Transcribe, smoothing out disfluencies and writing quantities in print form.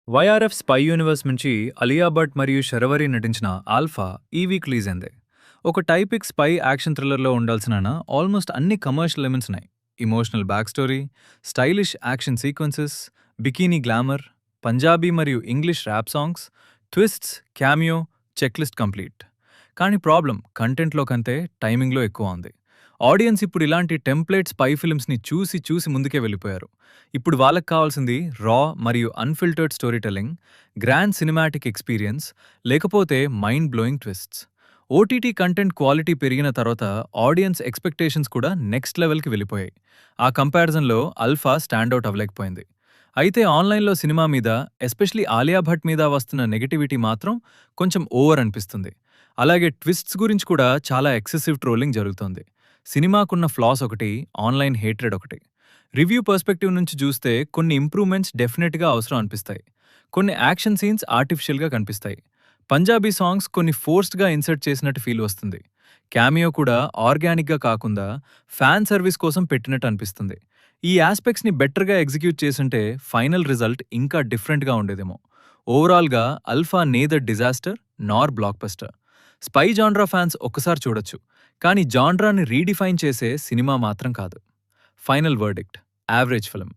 YRF spy universe నుంచి అలియా భట్ మరియు శరవరి నటించిన ఆల్ఫా ఈ వీక్ రిలీజ్ అయింది. ఒక టైపిక్ స్పై యాక్షన్ థ్రిల్లర్లో ఉండాల్సిన ఆల్మోస్ట్ అన్ని కమర్షియల్ ఎలిమెంట్స్ ఉన్నాయి. Emotional back story, stylish action sequences, bikini glamour, Punjabi మరియు English rap songs, twists, cameo, checklist complete. కానీ ప్రాబ్లం కంటెంట్లో కంటే టైమింగ్లో ఎక్కువ ఉంది. ఆడియన్స్ ఇప్పుడు ఇలాంటి టెంప్లేట్ స్పై ఫిల్మ్స్ని చూసి చూసి ముందుకే వెళ్ళిపోయారు. ఇప్పుడు వాళ్ళకి కావాల్సింది రా మరియు unfiltered story telling, grand cinematic experience, లేకపోతే mind blowing twists. OTT content quality పెరిగిన తర్వాత ఆడియన్స్ ఎక్స్పెక్టేషన్స్ కూడా నెక్స్ట్ లెవెల్కి వెళ్ళిపోయాయి. ఆ కంపారిజన్లో అల్ఫా స్టాండౌట్ అవ్వలేకపోయింది. అయితే ఆన్లైన్లో సినిమా మీద, ఎస్పెషలీ ఆలియా భట్ మీద వస్తున్న నెగటివిటీ మాత్రం కొంచెం ఓవర్ అనిపిస్తుంది. అలాగే ట్విస్ట్స్ గురించి కూడా చాలా ఎక్సెసివ్ ట్రోలింగ్ జరుగుతోంది. సినిమాకున్న ఫ్లాస్ ఒకటి, ఆన్లైన్ హేట్రెడ్ ఒకటి. రివ్యూ పర్స్పెక్టివ్ నుంచి చూస్తే కొన్ని ఇంప్రూవ్మెంట్స్ డెఫినెట్గా అవసరం అనిపిస్తాయి. కొన్ని యాక్షన్ సీన్స్ ఆర్టిఫిషియల్గా కనిపిస్తాయి. పంజాబీ సాంగ్స్ కొన్ని ఫోర్స్డ్గా ఇన్సర్ట్ చేసినట్టు ఫీల్ వస్తుంది. క్యామియో కూడా ఆర్గానిక్గా కాకుండా ఫ్యాన్ సర్వీస్ కోసం పెట్టినట్టు అనిపిస్తుంది. ఈ ఆస్పెక్ట్స్ని బెటర్గా ఎగ్జిక్యూట్ చేసుంటే ఫైనల్ రిజల్ట్ ఇంకా డిఫరెంట్గా ఉండేదేమో. ఓవరాల్గా అల్ఫా నేదర్ డిజాస్టర్ నార్ block buster. Spy genre fans ఒక్కసారి చూడొచ్చు, కానీ జాన్రాని రీడిఫైన్ చేసే సినిమా మాత్రం కాదు. Final verdict: average film.